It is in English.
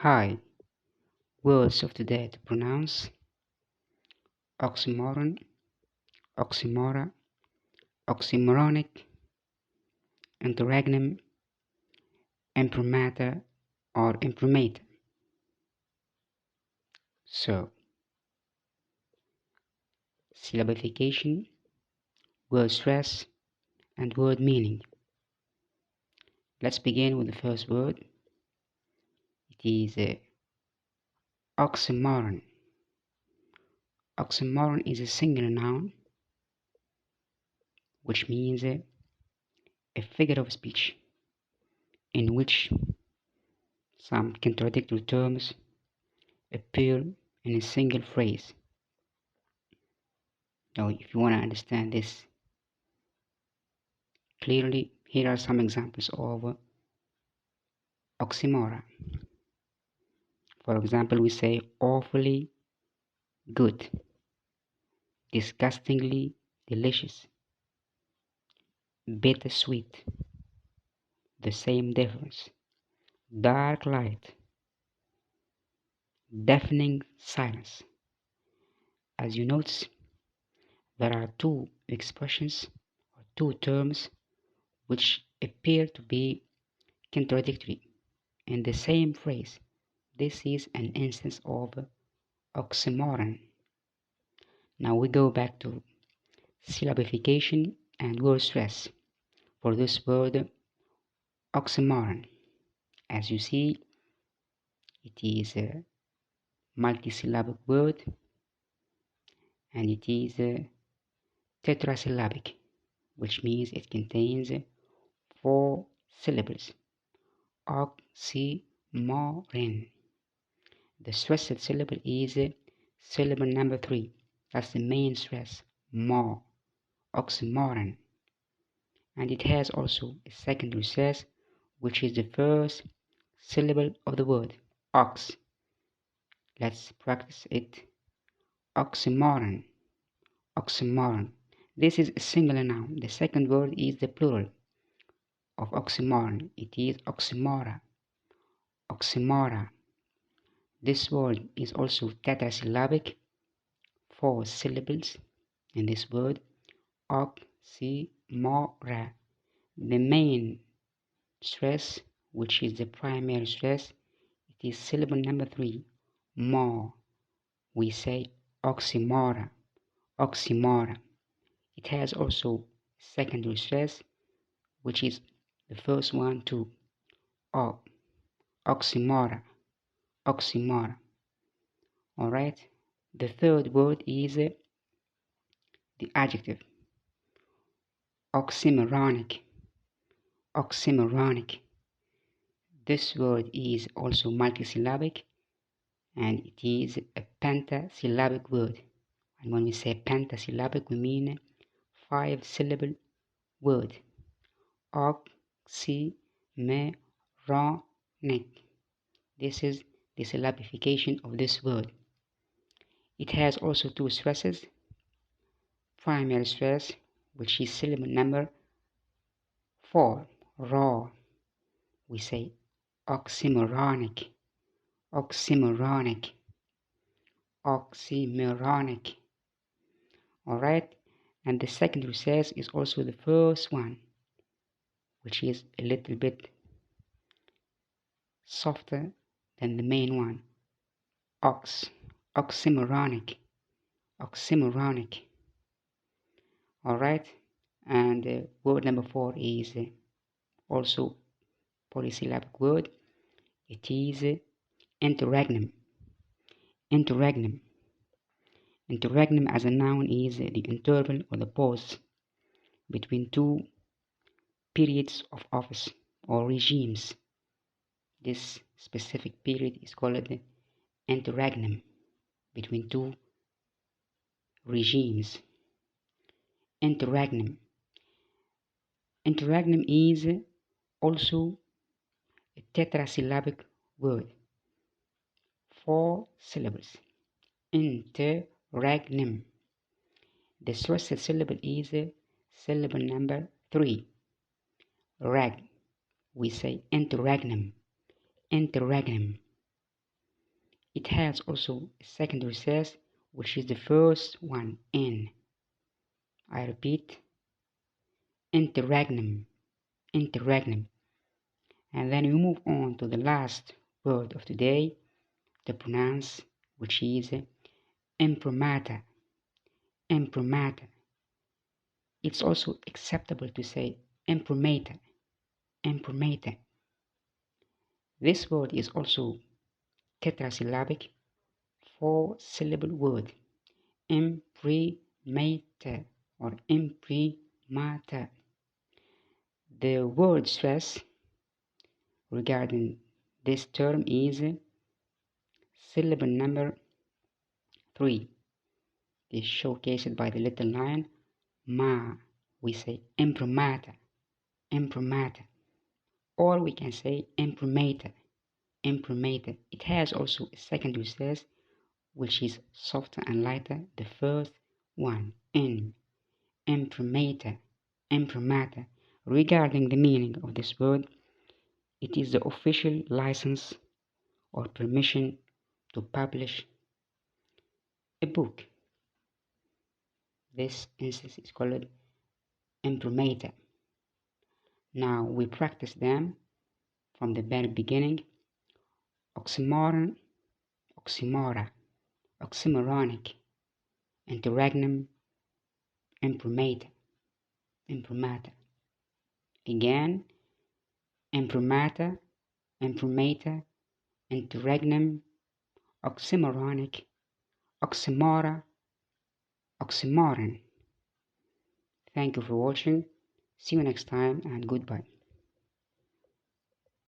Hi, words of today to pronounce: Oxymoron, Oxymora, Oxymoronic, interregnum, imprimatur or imprimatur. So, syllabification, word stress, and word meaning. Let's begin with the first word. It is oxymoron. Oxymoron is a singular noun, which means a figure of speech in which some contradictory terms appear in a single phrase. Now, if you want to understand this clearly, here are some examples of Oxymora. For example, we say awfully good, disgustingly delicious, bittersweet, the same difference, dark light, deafening silence. As you notice, there are two expressions or two terms which appear to be contradictory in the same phrase. This is an instance of oxymoron. Now we go back to syllabification and word stress for this word oxymoron. As you see, it is a multisyllabic word and it is tetrasyllabic, which means it contains 4 syllables. Oxymoron. The stressed syllable is syllable number 3. That's the main stress. More. Oxymoron. And it has also a secondary stress, which is the first syllable of the word. Ox. Let's practice it. Oxymoron. Oxymoron. This is a singular noun. The second word is the plural of oxymoron. It is oxymora. Oxymora. This word is also tetrasyllabic. 4 syllables in this word. Oxymora. The main stress, which is the primary stress, it is syllable number 3. More. We say oxymora. Oxymora. It has also secondary stress, which is the first one too. Oxymora. Oxymora. Alright. The third word is the adjective. Oxymoronic. Oxymoronic. This word is also multisyllabic and it is a pentasyllabic word. And when we say pentasyllabic, we mean 5 syllable word. Oxymoronic. This is the syllabification of this word. It has also 2 stresses. Primary stress, which is syllable number 4. Raw. We say oxymoronic. Oxymoronic. Oxymoronic. Alright, and the secondary stress is also the first one, which is a little bit softer than the main one. Oxymoronic. Oxymoronic. Alright, and word number 4 is also polysyllabic word. It is interregnum. Interregnum. Interregnum as a noun is the interval or the pause between 2 periods of office or regimes. This specific period is called the interregnum, between 2 regimes. Interregnum. Interregnum is also a tetrasyllabic word. 4 syllables. Interregnum. The stressed syllable is syllable number 3. Reg. We say interregnum. Interregnum. It has also a second recess, which is the first one in. I repeat, interregnum, interregnum. And then we move on to the last word of today, the pronounce, which is imprimatur, imprimatur. It's also acceptable to say imprimatur, imprimatur. This word is also tetrasyllabic, 4-syllable word, imprimatur or imprimatur. The word stress regarding this term is syllable number 3. Is showcased by the little lion ma. We say imprimatur, imprimatur, or we can say imprimatur, imprimatur. It has also a second recess, which is softer and lighter, the first one in. Imprimatur, imprimatur. Regarding the meaning of this word, it is the official license or permission to publish a book. This instance is called imprimatur. Now we practice them from the very beginning. Oxymoron, Oxymora, Oxymoronic, interregnum, imprimatur, imprimatur. Again, imprimatur, imprimatur, interregnum, Oxymoronic, Oxymora, Oxymoron. Thank you for watching. See you next time and goodbye.